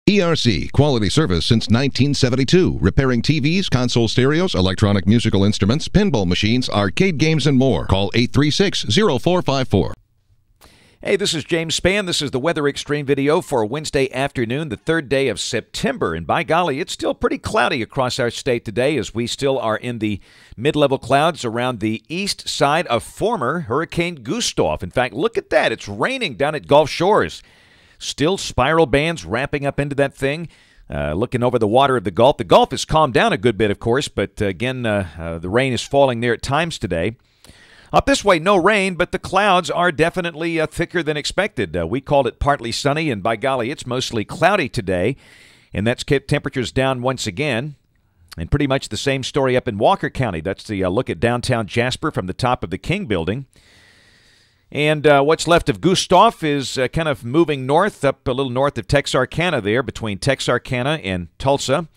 ERC, quality service since 1972, repairing TVs, console stereos, electronic musical instruments, pinball machines, arcade games, and more. Call 836-0454. Hey, this is James Spann. This is the Weather Xtreme video for Wednesday afternoon, the third day of September. And by golly, it's still pretty cloudy across our state today as we still are in the mid-level clouds around the east side of former Hurricane Gustav. In fact, look at that. It's raining down at Gulf Shores. Still spiral bands ramping up into that thing. Looking over the water of the Gulf. The Gulf has calmed down a good bit, of course, but again, the rain is falling there at times today. Up this way, no rain, but the clouds are definitely thicker than expected. We called it partly sunny, and by golly, it's mostly cloudy today, and that's kept temperatures down once again. And pretty much the same story up in Walker County. That's the look at downtown Jasper from the top of the King Building. And what's left of Gustav is kind of moving north, up a little north of Texarkana there, between Texarkana and Tulsa.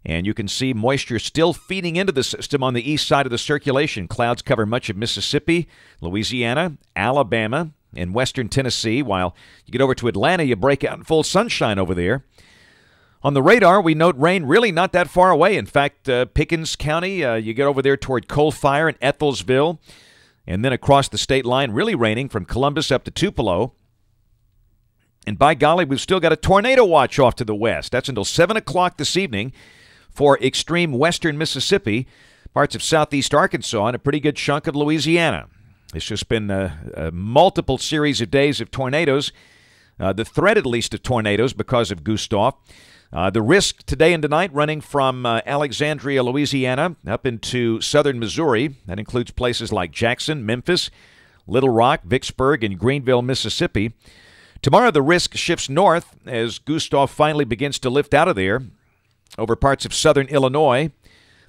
And you can see moisture still feeding into the system on the east side of the circulation. Clouds cover much of Mississippi, Louisiana, Alabama, and western Tennessee. While you get over to Atlanta, you break out in full sunshine over there. On the radar, we note rain really not that far away. In fact, Pickens County, you get over there toward Coal Fire and Etholsville. And then across the state line, really raining from Columbus up to Tupelo. And by golly, we've still got a tornado watch off to the west. That's until 7 o'clock this evening for extreme western Mississippi, parts of southeast Arkansas, and a pretty good chunk of Louisiana. It's just been a multiple series of days of tornadoes, the threat at least of tornadoes because of Gustav. The risk today and tonight running from Alexandria, Louisiana, up into southern Missouri. That includes places like Jackson, Memphis, Little Rock, Vicksburg, and Greenville, Mississippi. Tomorrow the risk shifts north as Gustav finally begins to lift out of there over parts of southern Illinois,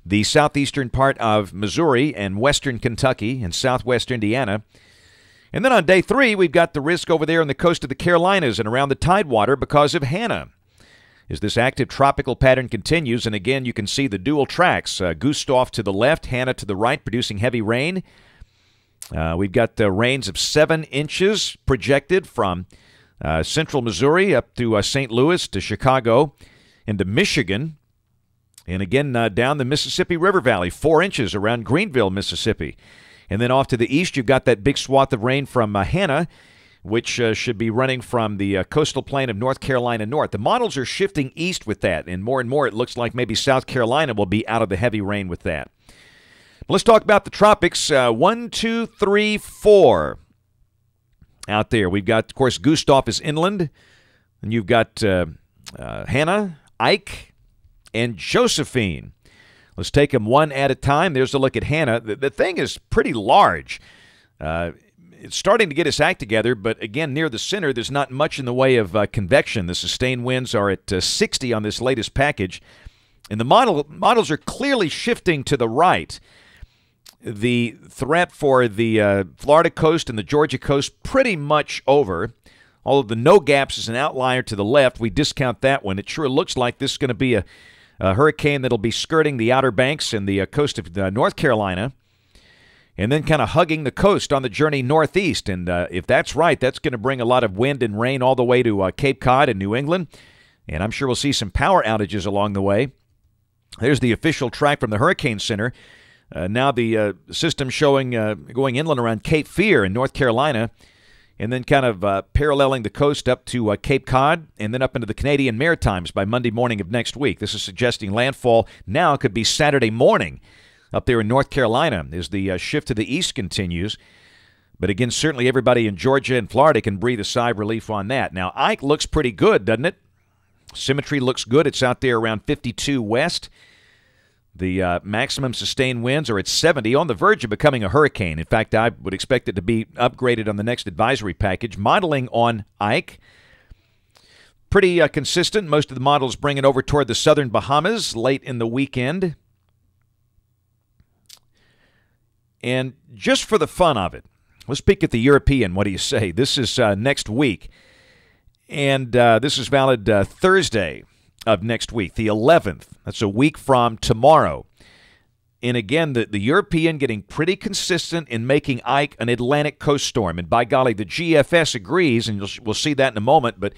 the southeastern part of Missouri, and western Kentucky and southwest Indiana. And then on day 3, we've got the risk over there on the coast of the Carolinas and around the Tidewater because of Hannah. As this active tropical pattern continues, and again you can see the dual tracks, Gustav to the left, Hannah to the right, producing heavy rain. We've got rains of 7 inches projected from central Missouri up to St. Louis to Chicago into Michigan. And again, down the Mississippi River Valley, 4 inches around Greenville, Mississippi. And then off to the east, you've got that big swath of rain from Hannah, which should be running from the coastal plain of North Carolina north. The models are shifting east with that, and more it looks like maybe South Carolina will be out of the heavy rain with that. Let's talk about the tropics. 1, 2, 3, 4 out there. We've got, of course, Gustav is inland, and you've got Hannah, Ike, and Josephine. Let's take them one at a time. There's a look at Hannah. The thing is pretty large. It's starting to get its act together, but again, near the center, there's not much in the way of convection. The sustained winds are at 60 on this latest package, and the models are clearly shifting to the right. The threat for the Florida coast and the Georgia coast pretty much over. Although the no gaps is an outlier to the left, we discount that one. It sure looks like this is going to be a hurricane that'll be skirting the Outer Banks and the coast of North Carolina, and then kind of hugging the coast on the journey northeast. And if that's right, that's going to bring a lot of wind and rain all the way to Cape Cod and New England. And I'm sure we'll see some power outages along the way. There's the official track from the Hurricane Center. Now the system showing going inland around Cape Fear in North Carolina, and then kind of paralleling the coast up to Cape Cod and then up into the Canadian Maritimes by Monday morning of next week. This is suggesting landfall now could be Saturday morning up there in North Carolina as the shift to the east continues. But again, certainly everybody in Georgia and Florida can breathe a sigh of relief on that. Now, Ike looks pretty good, doesn't it? Symmetry looks good. It's out there around 52 west. The maximum sustained winds are at 70, on the verge of becoming a hurricane. In fact, I would expect it to be upgraded on the next advisory package. Modeling on Ike, pretty consistent. Most of the models bring it over toward the southern Bahamas late in the weekend. And just for the fun of it, let's peek at the European. What do you say? This is next week. And this is valid Thursday of next week, the 11th. That's a week from tomorrow. And again, the European getting pretty consistent in making Ike an Atlantic coast storm. And by golly, the GFS agrees, and we'll see that in a moment. But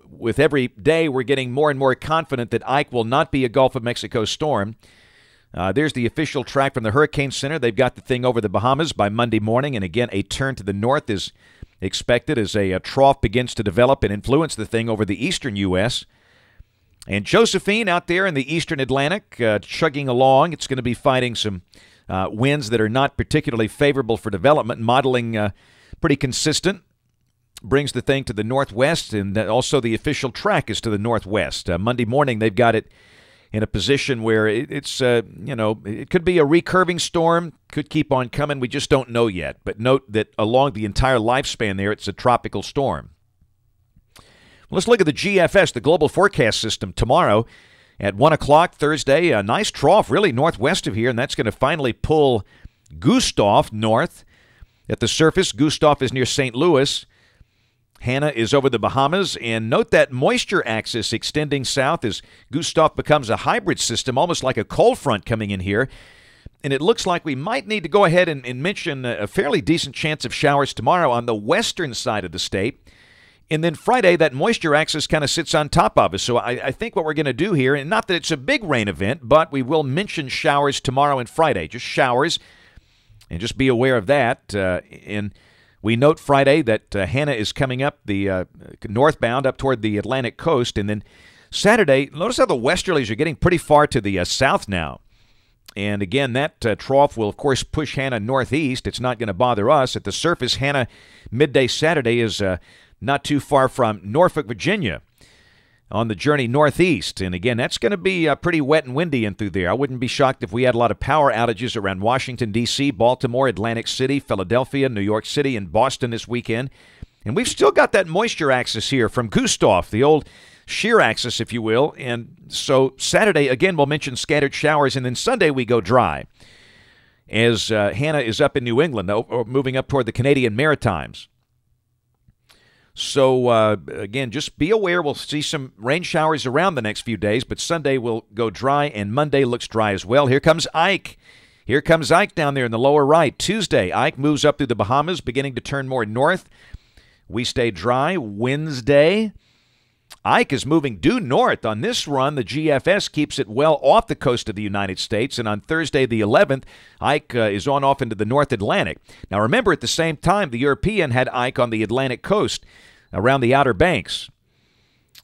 With every day, we're getting more and more confident that Ike will not be a Gulf of Mexico storm. There's the official track from the Hurricane Center. They've got the thing over the Bahamas by Monday morning. And again, a turn to the north is expected as a trough begins to develop and influence the thing over the eastern U.S. And Josephine out there in the eastern Atlantic, chugging along. It's going to be fighting some winds that are not particularly favorable for development, modeling pretty consistent. Brings the thing to the northwest, and also the official track is to the northwest. Monday morning, they've got it in a position where it's it could be a recurving storm, could keep on coming. We just don't know yet. But note that along the entire lifespan there, it's a tropical storm. Let's look at the GFS, the Global Forecast System, tomorrow at 1 o'clock Thursday. A nice trough really northwest of here, and that's going to finally pull Gustav north. At the surface, Gustav is near St. Louis. Hannah is over the Bahamas, and note that moisture axis extending south as Gustav becomes a hybrid system, almost like a cold front coming in here. And it looks like we might need to go ahead and mention a fairly decent chance of showers tomorrow on the western side of the state. And then Friday, that moisture axis kind of sits on top of us. So I think what we're going to do here, and not that it's a big rain event, but we will mention showers tomorrow and Friday, just showers, and just be aware of that. And we note Friday that Hannah is coming up the northbound up toward the Atlantic coast. And then Saturday, notice how the westerlies are getting pretty far to the south now. And again, that trough will, of course, push Hannah northeast. It's not going to bother us. At the surface, Hannah midday Saturday is not too far from Norfolk, Virginia, on the journey northeast. And again, that's going to be pretty wet and windy in through there. I wouldn't be shocked if we had a lot of power outages around Washington, D.C., Baltimore, Atlantic City, Philadelphia, New York City, and Boston this weekend. And we've still got that moisture axis here from Gustav, the old shear axis, if you will. And so Saturday, again, we'll mention scattered showers, and then Sunday we go dry as Hannah is up in New England, or moving up toward the Canadian Maritimes. So, again, just be aware. We'll see some rain showers around the next few days, but Sunday will go dry, and Monday looks dry as well. Here comes Ike. Here comes Ike down there in the lower right. Tuesday, Ike moves up through the Bahamas, beginning to turn more north. We stay dry. Wednesday, Ike is moving due north. On this run, the GFS keeps it well off the coast of the United States, and on Thursday the 11th, Ike is on off into the North Atlantic. Now, remember, at the same time, the European had Ike on the Atlantic coast, around the Outer Banks.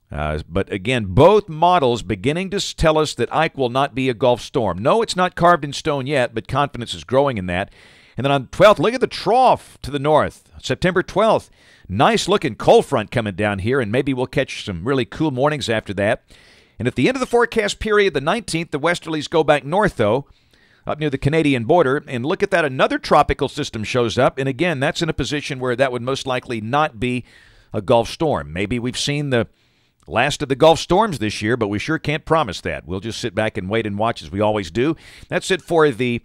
But again, both models beginning to tell us that Ike will not be a Gulf storm. No, it's not carved in stone yet, but confidence is growing in that. And then on the 12th, look at the trough to the north. September 12th, nice looking cold front coming down here, and maybe we'll catch some really cool mornings after that. And at the end of the forecast period, the 19th, the westerlies go back north, though, up near the Canadian border. And look at that, another tropical system shows up. And again, that's in a position where that would most likely not be a Gulf storm. Maybe we've seen the last of the Gulf storms this year, but we sure can't promise that. We'll just sit back and wait and watch as we always do. That's it for the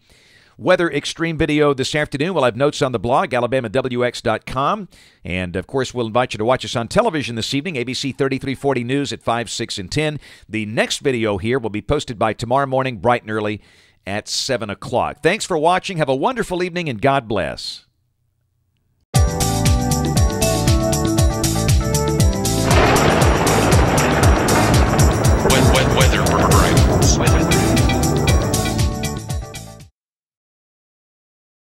Weather Xtreme video this afternoon. We'll have notes on the blog, alabamawx.com. And, of course, we'll invite you to watch us on television this evening, ABC 3340 News at 5, 6, and 10. The next video here will be posted by tomorrow morning, bright and early at 7 o'clock. Thanks for watching. Have a wonderful evening, and God bless.